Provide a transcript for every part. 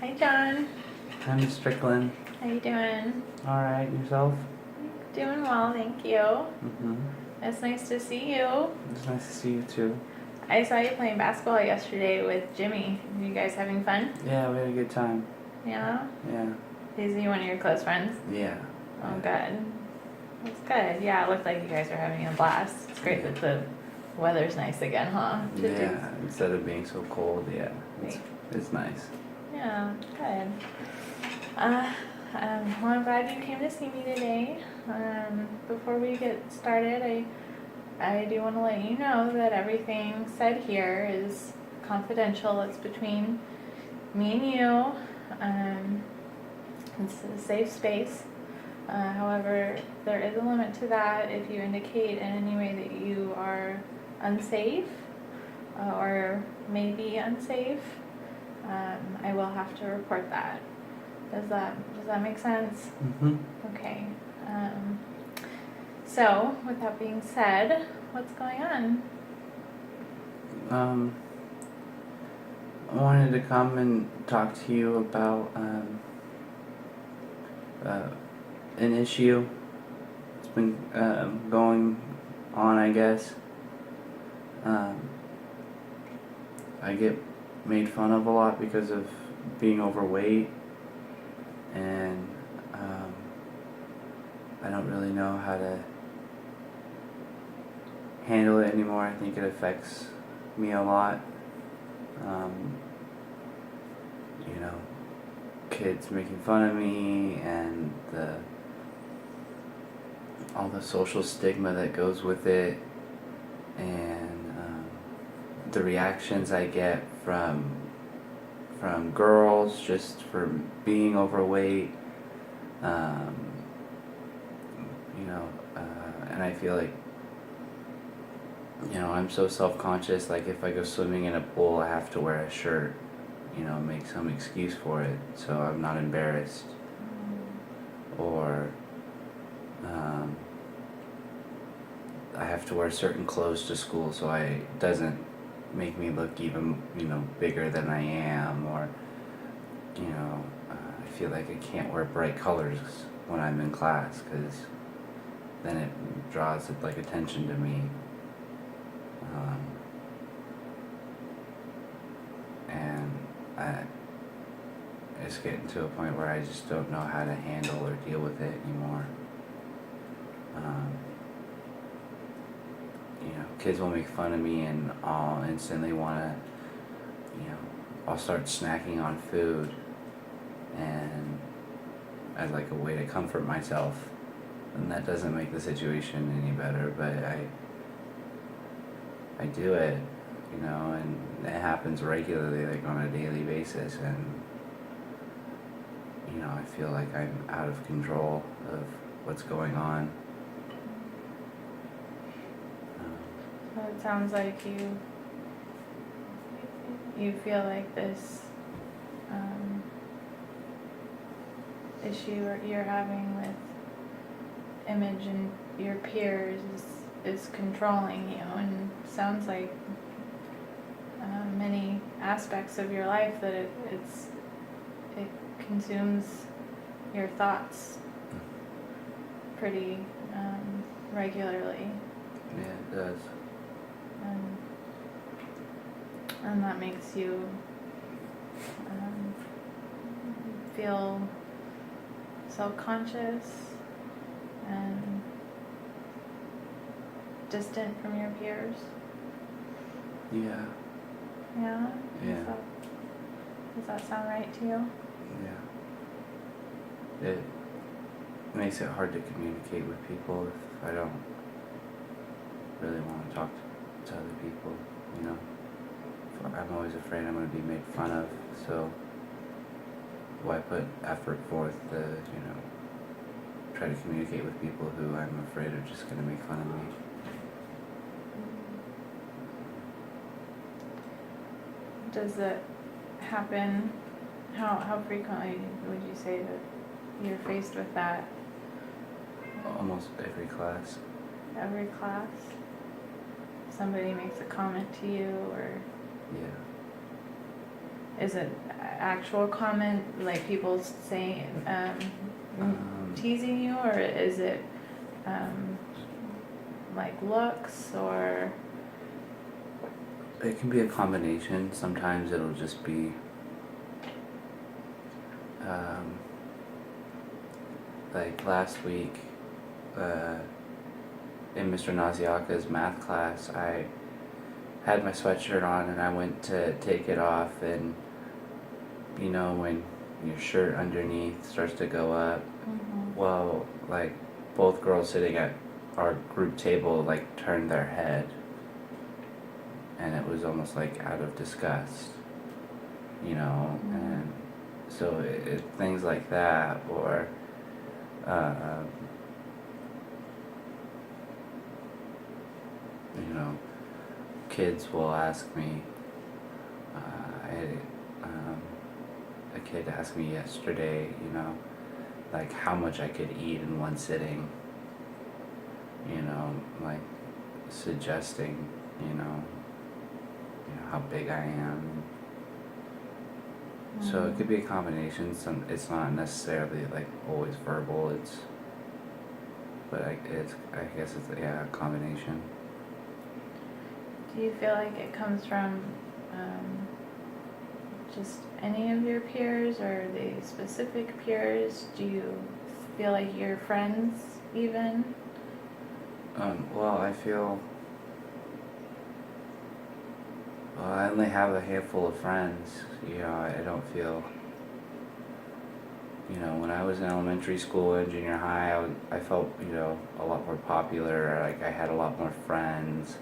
Hi, John. Hi, Miss Strickland. How you doing? All right, yourself? Doing well, thank you. Mm-hmm. It's nice to see you. It's nice to see you too. I saw you playing basketball yesterday with Jimmy. Are you guys having fun? Yeah, we had a good time. Yeah? Yeah. Is he one of your close friends? Yeah. Oh, good. That's good. Yeah, it looked like you guys were having a blast. It's great that the weather's nice again, huh? Yeah, instead of being so cold, yeah. Right. It's nice. Yeah, good. Well, I'm glad you came to see me today. Before we get started, I do want to let you know that everything said here is confidential. It's between me and you. It's a safe space. However, there is a limit to that. If you indicate in any way that you are unsafe or may be unsafe, I will have to report that. Does that make sense? Mm-hmm. Okay. So, with that being said, what's going on? I wanted to come and talk to you about an issue. It's been going on, I guess. I get made fun of a lot because of being overweight, and I don't really know how to handle it anymore. I think it affects me a lot. You know, kids making fun of me and all the social stigma that goes with it, and the reactions I get from girls just for being overweight. You know, and I feel like, I'm so self-conscious. Like, if I go swimming in a pool, I have to wear a shirt, make some excuse for it so I'm not embarrassed. Or I have to wear certain clothes to school so it doesn't make me look even, bigger than I am. Or, I feel like I can't wear bright colors when I'm in class because then it draws like attention to me. And it's getting to a point where I just don't know how to handle or deal with it anymore. Kids will make fun of me and I'll instantly want to, I'll start snacking on food and as like a way to comfort myself. And that doesn't make the situation any better, but I do it, and it happens regularly, like on a daily basis, and I feel like I'm out of control of what's going on. So it sounds like you feel like this issue you're having with image and your peers is controlling you, and sounds like many aspects of your life that it consumes your thoughts pretty regularly. Yeah, it does. And that makes you feel self-conscious and distant from your peers. Yeah. Yeah? Yeah. Does that sound right to you? Yeah. It makes it hard to communicate with people if I don't really want to talk to other people, I'm always afraid I'm going to be made fun of, so why put effort forth to, try to communicate with people who I'm afraid are just going to make fun of me. Does it happen, how frequently would you say that you're faced with that? Almost every class. Every class? Somebody makes a comment to you, or Yeah. is it actual comment, like people saying, teasing you, or is it, like looks, or? It can be a combination. Sometimes it'll just be like last week in Mr. Naziaka's math class, I had my sweatshirt on and I went to take it off, and you know when your shirt underneath starts to go up, well, like both girls sitting at our group table like turned their head, and it was almost like out of disgust, you know. And so things like that, or you know, kids will ask me, I had a kid asked me yesterday, you know, like how much I could eat in one sitting, you know, like suggesting, you know how big I am. So it could be a combination. It's not necessarily like always verbal. But I guess it's a combination. Do you feel like it comes from just any of your peers, or the specific peers? Do you feel like you're friends even? Well, I only have a handful of friends. You know, I don't feel. You know, when I was in elementary school and junior high, I felt, you know, a lot more popular. Like I had a lot more friends.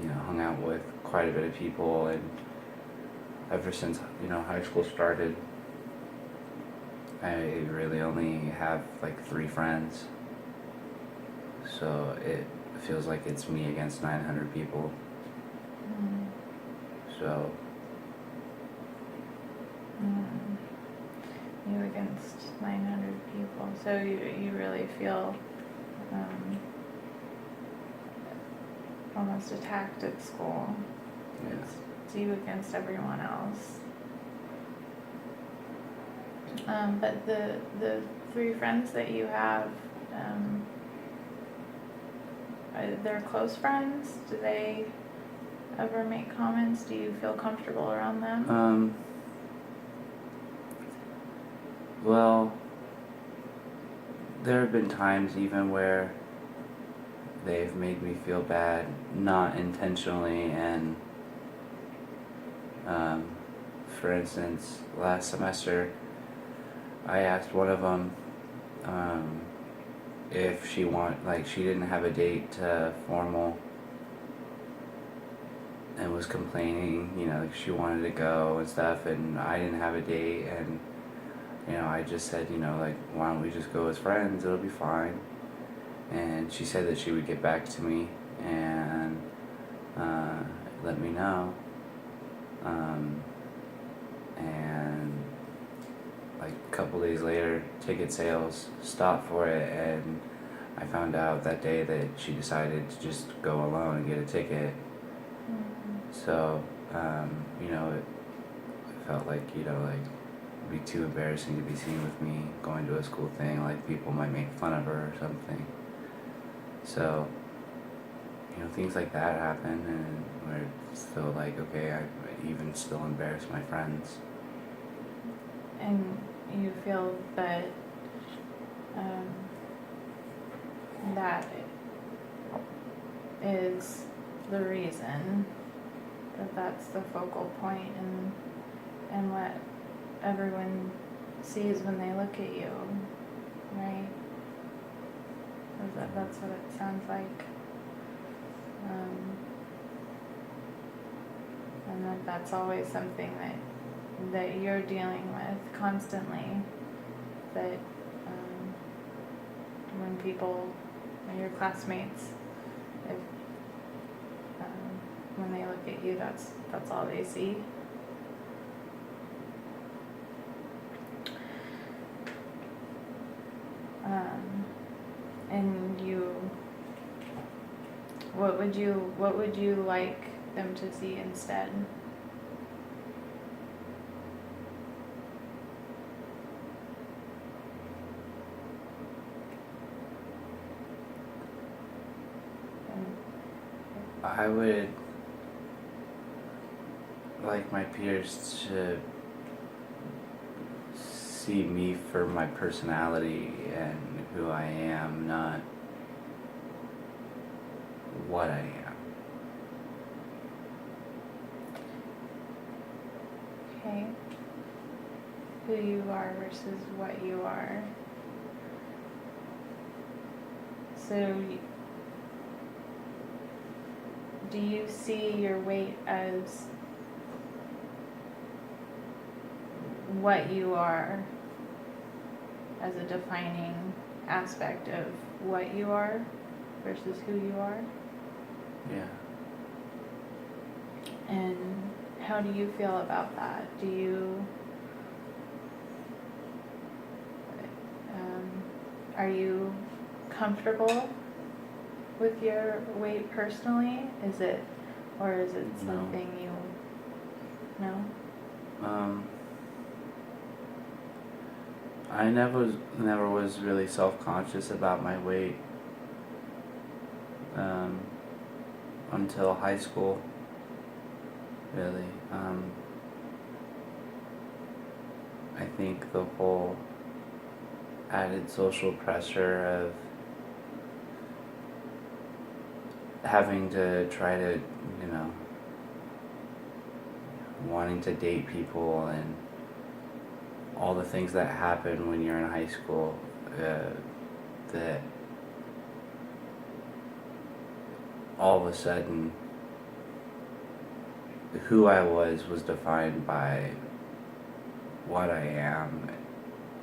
You know, hung out with quite a bit of people, and ever since, you know, high school started, I really only have like 3 friends. So it feels like it's me against 900 people. So. You against 900 people. So you really feel almost attacked at school. Yeah. It's you against everyone else. But the 3 friends that you have, they're close friends? Do they ever make comments? Do you feel comfortable around them? Well, there have been times even where they've made me feel bad, not intentionally, and for instance, last semester, I asked one of them if she she didn't have a date to formal, and was complaining, you know, like she wanted to go and stuff, and I didn't have a date, and you know, I just said, you know, like, why don't we just go as friends? It'll be fine. And she said that she would get back to me and let me know. And like a couple days later, ticket sales stopped for it, and I found out that day that she decided to just go alone and get a ticket. So, you know, it felt like, you know, like, it'd be too embarrassing to be seen with me going to a school thing, like people might make fun of her or something. So, you know, things like that happen, and we're still like, okay, I even still embarrass my friends. And you feel that that is the reason, that's the focal point, and what everyone sees when they look at you, right? That's what it sounds like. And that's always something that you're dealing with constantly, that when people, your classmates, if when they look at you, that's all they see. And what would you like them to see instead? I would like my peers to see me for my personality and who I am, not what I am. Okay. Who you are versus what you are. So, do you see your weight as what you are, as a defining aspect of what you are versus who you are? Yeah. And how do you feel about that? Do you, are you comfortable with your weight personally? Or is it No. something you, no? I never was really self-conscious about my weight until high school, really. I think the whole added social pressure of having to try to, you know, wanting to date people and all the things that happen when you're in high school, that all of a sudden who I was defined by what I am,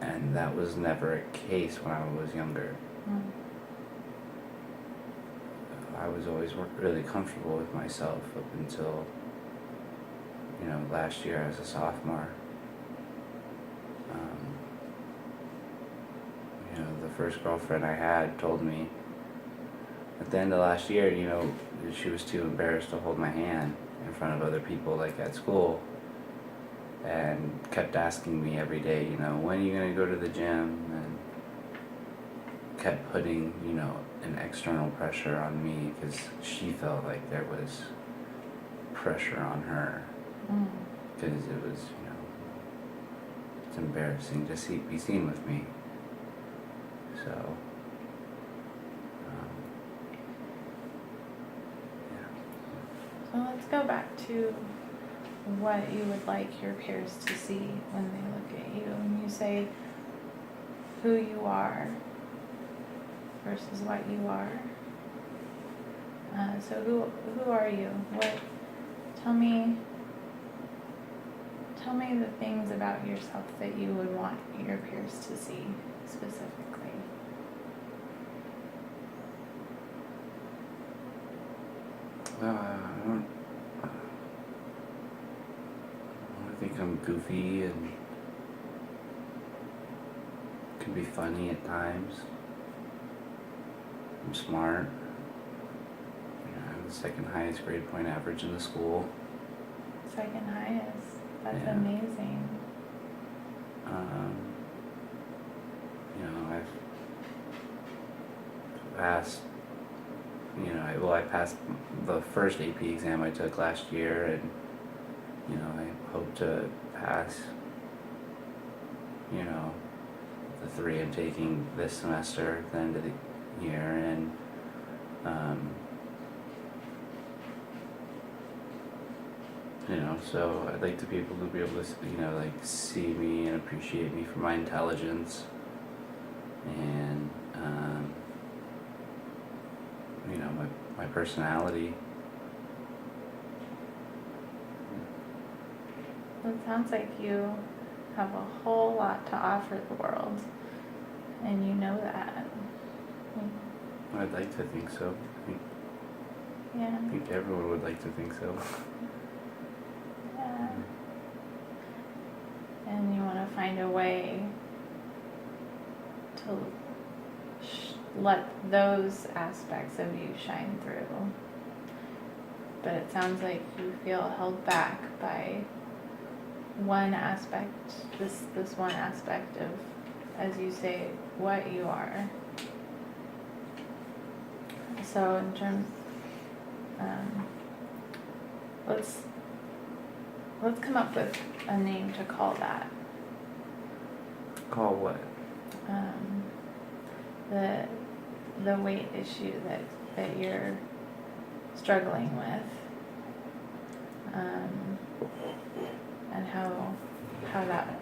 and that was never a case when I was younger. Mm. I was always really comfortable with myself up until, you know, last year as a sophomore. You know, the first girlfriend I had told me at the end of last year, you know, she was too embarrassed to hold my hand in front of other people, like at school, and kept asking me every day, you know, when are you going to go to the gym, and kept putting, you know, an external pressure on me because she felt like there was pressure on her, because it was, you know, it's embarrassing to be seen with me. So, yeah. So let's go back to what you would like your peers to see when they look at you. When you say who you are versus what you are. So who are you? Tell me the things about yourself that you would want your peers to see specifically. I think I'm goofy and can be funny at times. I'm smart. You know, I have the second highest grade point average in the school. Second highest. That's Yeah. amazing. You know, I've passed. You know, I passed the first AP exam I took last year, and you know, I hope to pass, you know, the 3 I'm taking this semester at the end of the year, and you know, so I'd like to be able to you know, like see me and appreciate me for my intelligence, and you know, my personality. It sounds like you have a whole lot to offer the world, and you know that. I'd like to think so. Yeah. I think everyone would like to think so. Yeah. And you want to find a way to let those aspects of you shine through. But it sounds like you feel held back by one aspect, this one aspect of, as you say, what you are. So in terms, Um, let's come up with a name to call that. Call what? The weight issue that you're struggling with, and how that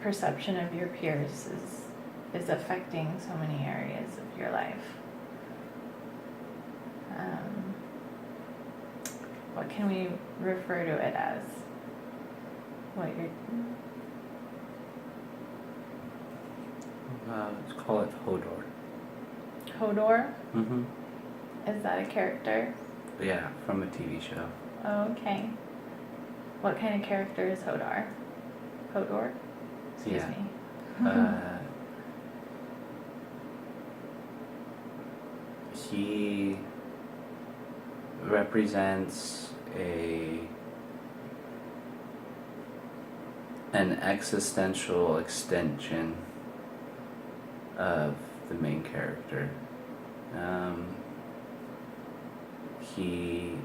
perception of your peers is affecting so many areas of your life. What can we refer to it as? What you're... Let's call it Hodor. Hodor? Mm-hmm. Is that a character? Yeah, from a TV show. Oh, okay. What kind of character is Hodor? Hodor? Excuse Yeah. me. He represents an existential extension of the main character. He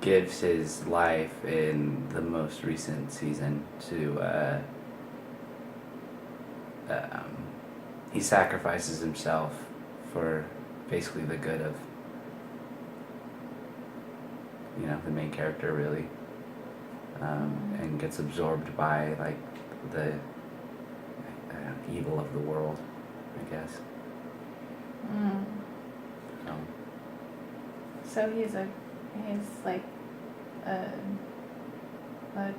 gives his life in the most recent season to he sacrifices himself for basically the good of, you know, the main character, really, and gets absorbed by like the evil of the world, I guess. Mm. So he's like a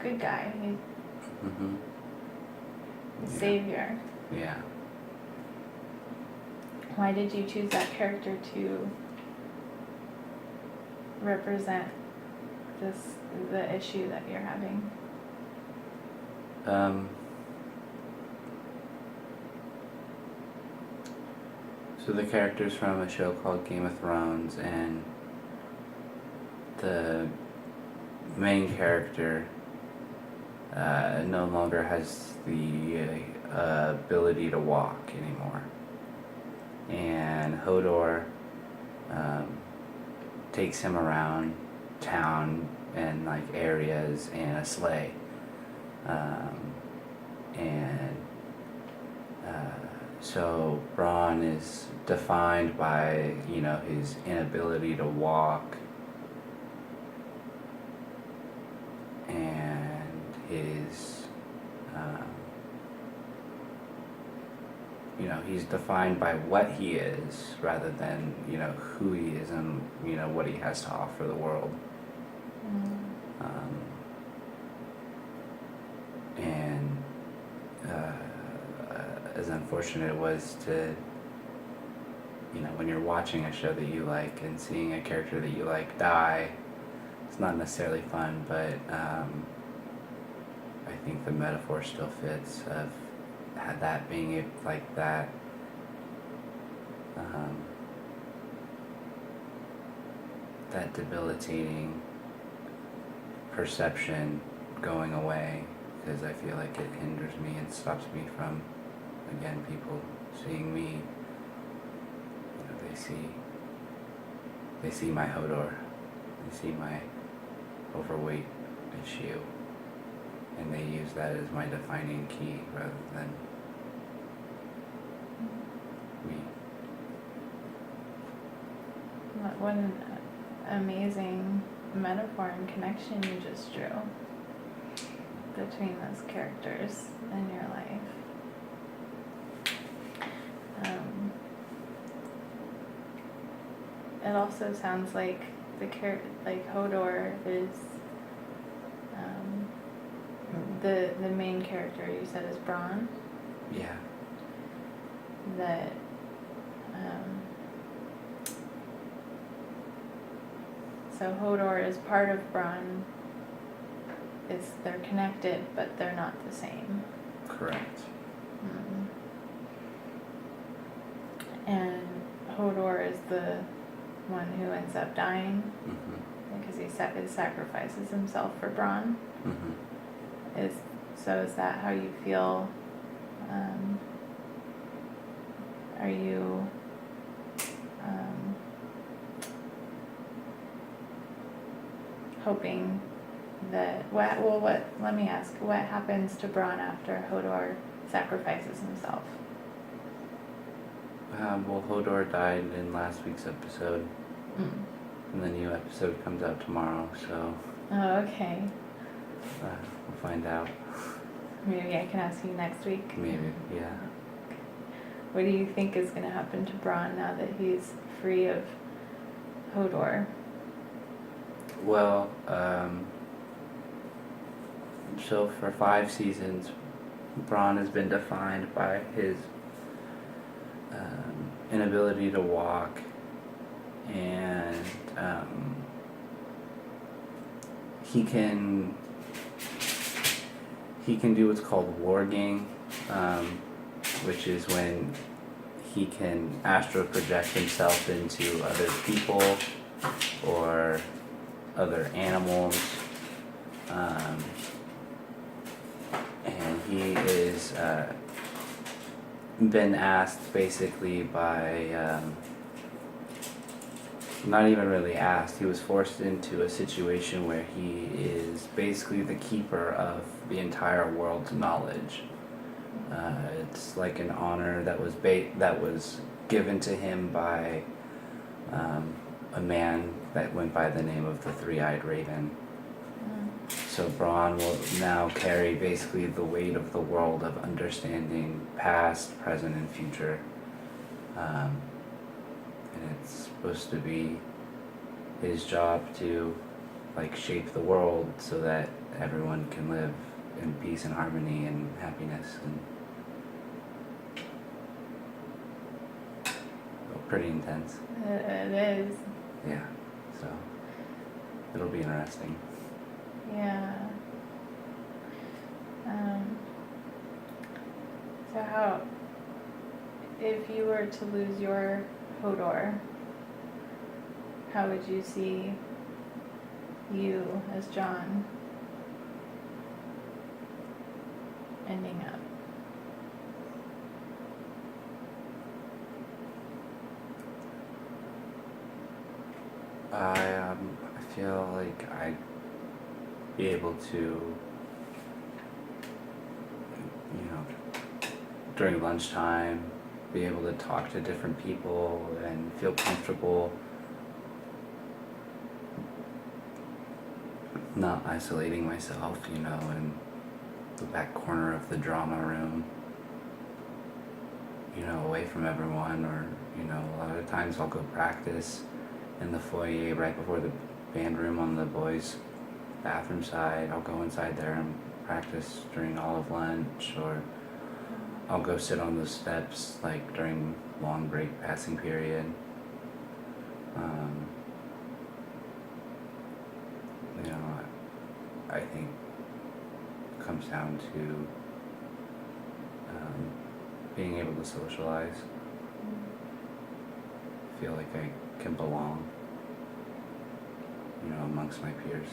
good guy. He's Mm-hmm. the Yeah. savior. Yeah. Why did you choose that character to represent the issue that you're having? So the character's from a show called Game of Thrones, and the main character no longer has the ability to walk anymore. And Hodor takes him around town and like areas in a sleigh. So Bronn is defined by, you know, his inability to walk and his, you know, he's defined by what he is rather than, you know, who he is and, you know, what he has to offer the world. And as unfortunate it was to, you know, when you're watching a show that you like and seeing a character that you like die, it's not necessarily fun, but I think the metaphor still fits of that being like that. That debilitating perception going away, because I feel like it hinders me and stops me from, again, people seeing me. You know, they see my Hodor, they see my overweight issue, and they use that as my defining key rather than me. What an amazing metaphor and connection you just drew between those characters in your life. It also sounds like like Hodor is the main character you said is Bronn. Yeah. That so Hodor is part of Bronn. They're connected, but they're not the same. Correct. And Hodor is the one who ends up dying because he sacrifices himself for Bronn. Is that how you feel Are you hoping that let me ask, what happens to Bronn after Hodor sacrifices himself? Well, Hodor died in last week's episode, and the new episode comes out tomorrow, so Oh, okay. we'll find out. Maybe I can ask you next week. Maybe, yeah. What do you think is going to happen to Bronn now that he's free of Hodor? Well, so for 5 seasons, Bronn has been defined by his inability to walk, and he can do what's called warging, which is when he can astral project himself into other people or other animals, and he is been asked basically by not even really asked, he was forced into a situation where he is basically the keeper of the entire world's knowledge. It's like an honor that was given to him by a man that went by the name of the Three-Eyed Raven. So Bronn will now carry basically the weight of the world of understanding past, present, and future. And it's supposed to be his job to shape the world so that everyone can live in peace and harmony and happiness. And pretty intense. It is. Yeah, so it'll be interesting. Yeah. So how, if you were to lose your Hodor, how would you see you as Jon ending up? I feel like I'd be able to, during lunchtime, be able to talk to different people and feel comfortable not isolating myself, in the back corner of the drama room, away from everyone, or, a lot of times I'll go practice in the foyer right before the band room on the boys' bathroom side. I'll go inside there and practice during all of lunch, or I'll go sit on the steps during long break passing period. I think it comes down to being able to socialize, feel like I can belong, amongst my peers.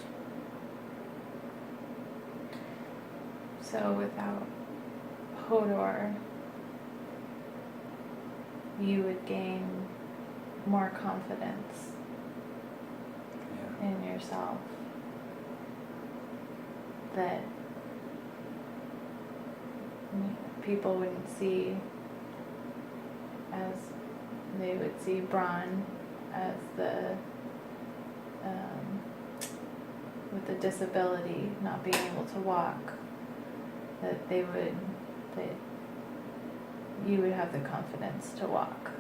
So without Hodor, you would gain more confidence in yourself, that people wouldn't see as they would see Bronn as the with the disability, not being able to walk, that you would have the confidence to walk.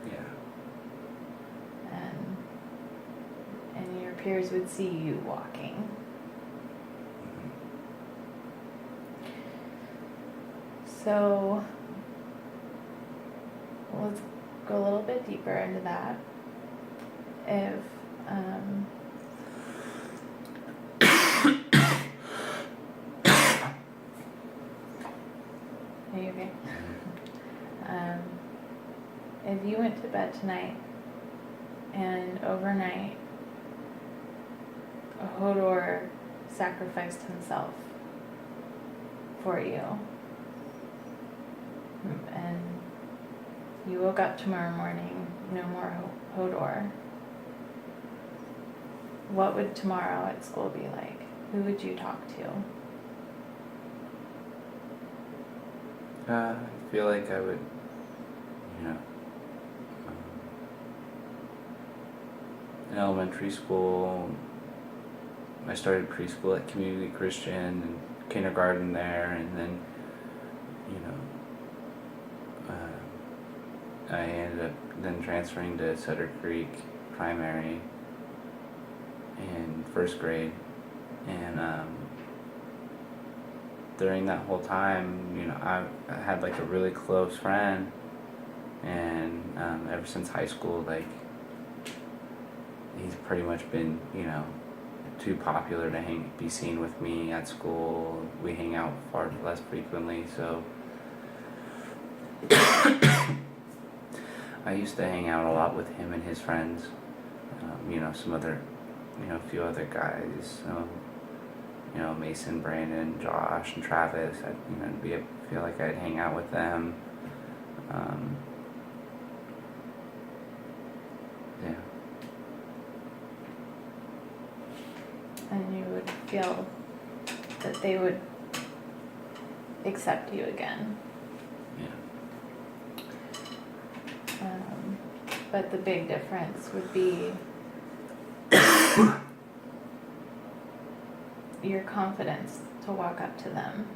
Yeah. And your peers would see you walking. So let's go a little bit deeper into that. If are you okay? If you went to bed tonight and overnight Hodor sacrificed himself for you, and you woke up tomorrow morning, no more Hodor, what would tomorrow at school be like? Who would you talk to? I feel like I would, you know, in elementary school, I started preschool at Community Christian and kindergarten there, and then, you know, I ended up then transferring to Sutter Creek Primary in first grade, and during that whole time, you know, I had like a really close friend, and ever since high school, like, he's pretty much been, you know, too popular to be seen with me at school. We hang out far less frequently, so I used to hang out a lot with him and his friends. You know, some other, you know, a few other guys. You know, Mason, Brandon, Josh, and Travis. You know, feel like I'd hang out with them. Yeah. And you would feel that they would accept you again. Yeah. But the big difference would be your confidence to walk up to them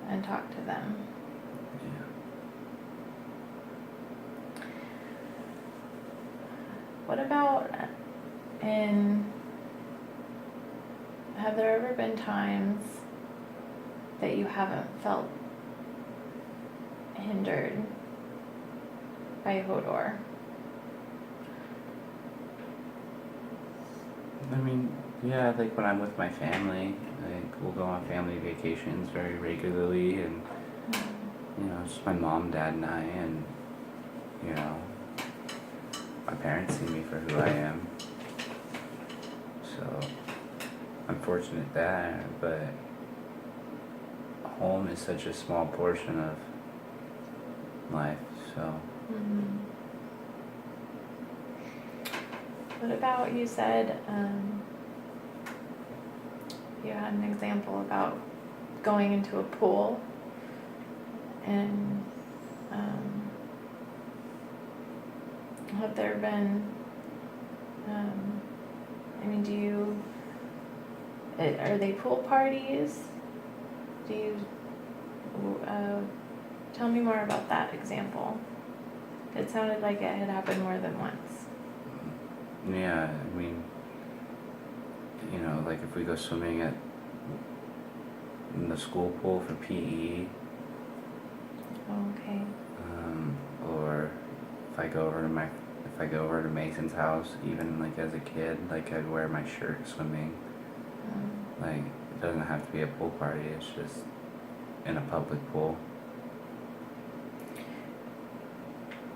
and talk to them. Yeah. What about have there ever been times that you haven't felt hindered by Hodor? I mean, yeah, like when I'm with my family, like we'll go on family vacations very regularly, and you know, just my mom, dad, and I, and you know, my parents see me for who I am. So I'm fortunate there, but home is such a small portion of life, so. Mm-hmm. What about, you said you had an example about going into a pool, and have there been, I mean, are they pool parties? Do you, tell me more about that example. It sounded like it had happened more than once. Yeah, I mean, you know, like if we go swimming in the school pool for PE, Okay. or if I go over to Mason's house, even like as a kid, like I'd wear my shirt swimming. Like it doesn't have to be a pool party; it's just in a public pool.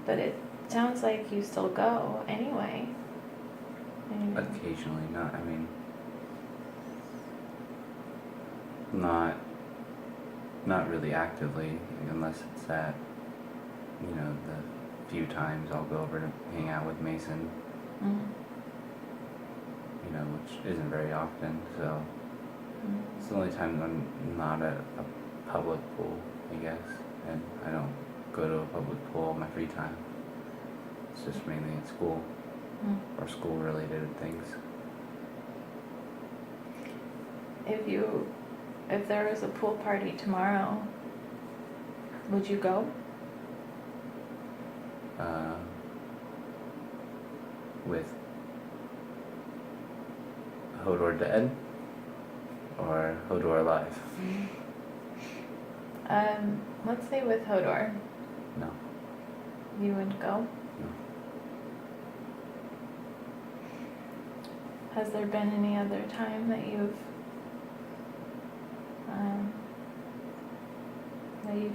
But it sounds like you still go anyway. Occasionally, not really actively, unless it's at, you know, the few times I'll go over to hang out with Mason, you know, which isn't very often, so it's the only time I'm not at a public pool, I guess, and I don't go to a public pool in my free time. It's just mainly at school or school related things. If there was a pool party tomorrow, would you go? With Hodor dead or Hodor alive? Let's say with Hodor. No. You wouldn't go? No. Has there been any other time that you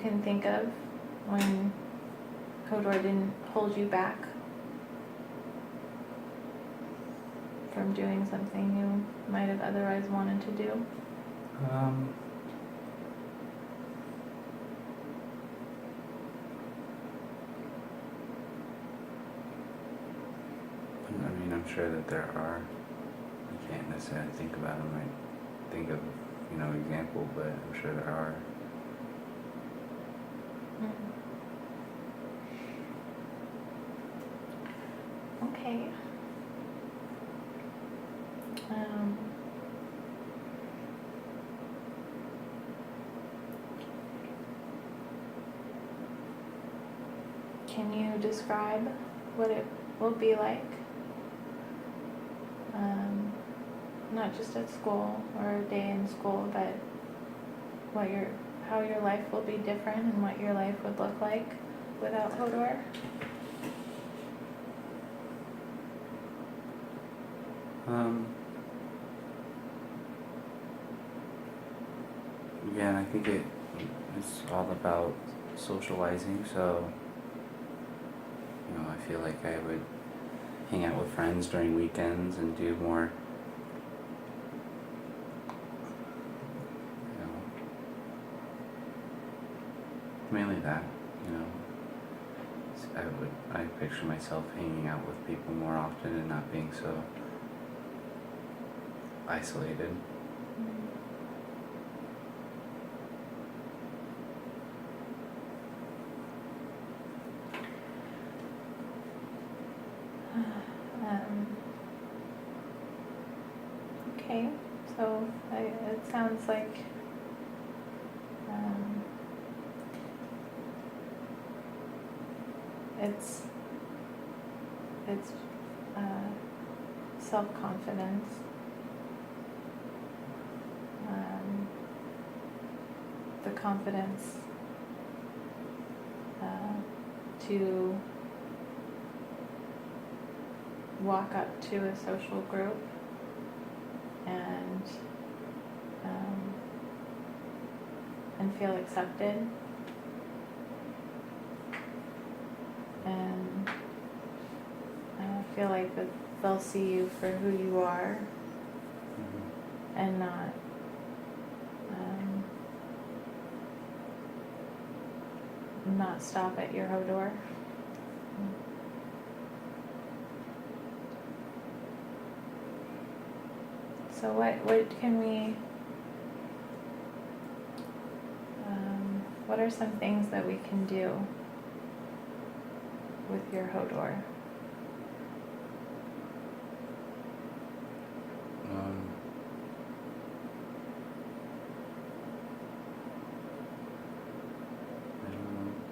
can think of when Hodor didn't hold you back from doing something you might have otherwise wanted to do? I'm sure that there are. You can't necessarily think about them, like think of, example, but I'm sure there are. Okay. Um, can you describe what it will be like? Not just at school or a day in school, but how your life will be different and what your life would look like without Hodor? Again, I think it's all about socializing, so, I feel like I would hang out with friends during weekends and do more, mainly that, I picture myself hanging out with people more often and not being so isolated. Okay, so it sounds like it's self-confidence, the confidence to walk up to a social group and feel accepted and feel like that they'll see you for who you are and not stop at your Hodor. So what can we, what are some things that we can do with your Hodor?